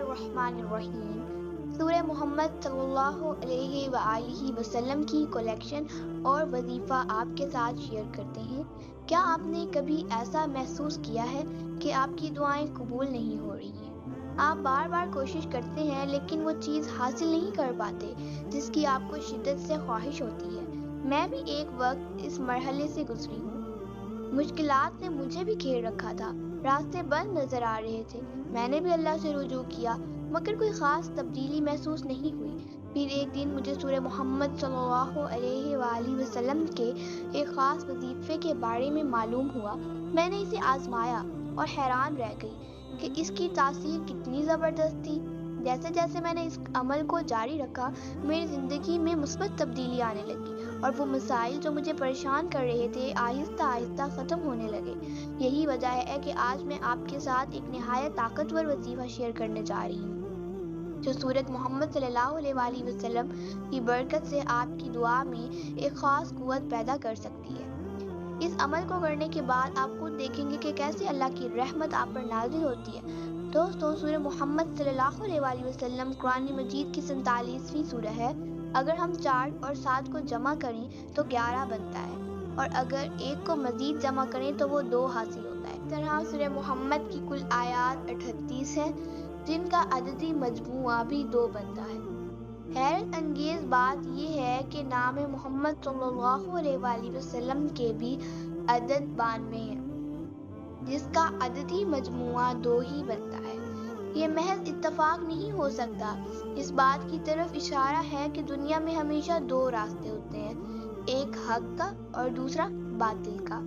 الرحمن الرحیم۔ سورہ محمد صلی اللہ علیہ وآلہ وسلم کی کلیکشن اور وظیفہ آپ کے ساتھ شیئر کرتے ہیں۔ کیا آپ نے کبھی ایسا محسوس کیا ہے کہ آپ کی دعائیں قبول نہیں ہو رہی ہیں؟ آپ بار بار کوشش کرتے ہیں لیکن وہ چیز حاصل نہیں کر پاتے جس کی آپ کو شدت سے خواہش ہوتی ہے۔ میں بھی ایک وقت اس مرحلے سے گزری ہوں۔ مشکلات نے مجھے بھی گھیر رکھا تھا، راستے بند نظر آ رہے تھے۔ میں نے بھی اللہ سے رجوع کیا مگر کوئی خاص تبدیلی محسوس نہیں ہوئی۔ پھر ایک دن مجھے سورہ محمد صلی اللہ علیہ وآلہ وسلم کے ایک خاص وظیفے کے بارے میں معلوم ہوا۔ میں نے اسے آزمایا اور حیران رہ گئی کہ اس کی تاثیر کتنی زبردست تھی۔ جیسے جیسے میں نے اس عمل کو جاری رکھا، میری زندگی میں مثبت تبدیلی آنے لگی اور وہ مسائل جو مجھے پریشان کر رہے تھے آہستہ آہستہ ختم ہونے لگے۔ یہی وجہ ہے کہ آج میں آپ کے ساتھ ایک نہایت طاقتور وظیفہ شیئر کرنے جا رہی ہوں جو سورۃ محمد صلی اللہ علیہ وآلہ وسلم کی برکت سے آپ کی دعا میں ایک خاص قوت پیدا کر سکتی ہے۔ اس عمل کو کرنے کے بعد آپ خود دیکھیں گے کہ کیسے اللہ کی رحمت آپ پر نازل ہوتی ہے۔ دوستوں، سورہ محمد صلی اللہ علیہ وآلہ وسلم قرآن مجید کی 47ویں سورہ ہے۔ اگر ہم 4 اور 7 کو جمع کریں تو 11 بنتا ہے، اور اگر 1 کو مزید جمع کریں تو وہ 2 حاصل ہوتا ہے۔ اس طرح سورہ محمد کی کل آیات 38 ہیں جن کا عددی مجموعہ بھی 2 بنتا ہے۔ حیرت انگیز بات یہ ہے کہ نام محمد صلی اللہ علیہ وآلہ وسلم کے بھی عدد 92 ہیں جس کا عددی مجموعہ 2 ہی بنتا ہے۔ یہ محض اتفاق نہیں ہو سکتا، اس بات کی طرف اشارہ ہے کہ دنیا میں ہمیشہ 2 راستے ہوتے ہیں، ایک حق کا اور دوسرا باطل کا،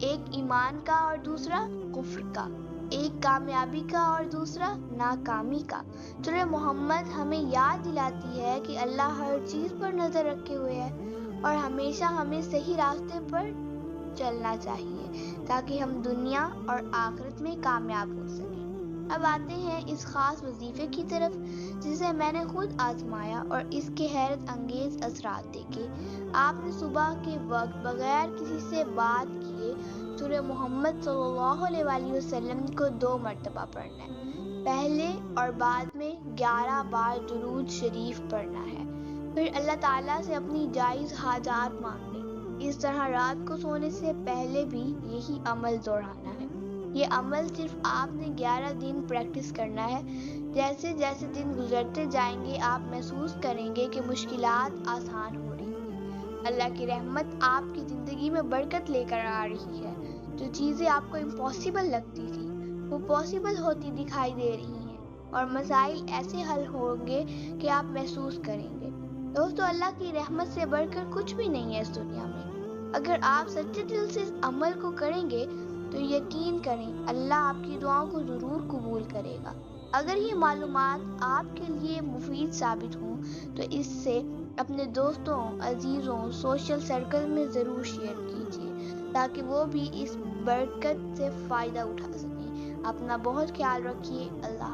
ایک ایمان کا اور دوسرا کفر کا، ایک کامیابی کا اور دوسرا ناکامی کا۔ سورہ محمد ہمیں یاد دلاتی ہے کہ اللہ ہر چیز پر نظر رکھے ہوئے ہے اور ہمیشہ ہمیں صحیح راستے پر چلنا چاہیے تاکہ ہم دنیا اور آخرت میں کامیاب ہو سکیں۔ اب آتے ہیں اس خاص وظیفے کی طرف جسے میں نے خود آزمایا اور اس کے حیرت انگیز اثرات دیکھے۔ آپ نے صبح کے وقت بغیر کسی سے بات کیے سورہ محمد صلی اللہ علیہ وآلہ وسلم کو 2 مرتبہ پڑھنا ہے۔ پہلے اور بعد میں 11 بار درود شریف پڑھنا ہے، پھر اللہ تعالیٰ سے اپنی جائز حاجات مانگنے۔ اس طرح رات کو سونے سے پہلے بھی یہی عمل دہرانا ہے۔ یہ عمل صرف آپ نے 11 دن پریکٹس کرنا ہے۔ جیسے جیسے دن گزرتے جائیں گے آپ محسوس کریں گے کہ مشکلات آسان ہو رہی ہیں، اللہ کی رحمت آپ کی زندگی میں برکت لے کر آ رہی ہے، جو چیزیں آپ کو امپاسبل لگتی تھی وہ پاسبل ہوتی دکھائی دے رہی ہیں، اور مسائل ایسے حل ہوں گے کہ آپ محسوس کریں گے۔ دوستو، اللہ کی رحمت سے بڑھ کر کچھ بھی نہیں ہے اس دنیا میں۔ اگر آپ سچے دل سے اس عمل کو کریں گے تو یقین کریں اللہ آپ کی دعاؤں کو ضرور قبول کرے گا۔ اگر یہ معلومات آپ کے لیے مفید ثابت ہوں تو اس سے اپنے دوستوں، عزیزوں، سوشل سرکل میں ضرور شیئر کیجیے تاکہ وہ بھی اس برکت سے فائدہ اٹھا سکیں۔ اپنا بہت خیال رکھیے۔ اللہ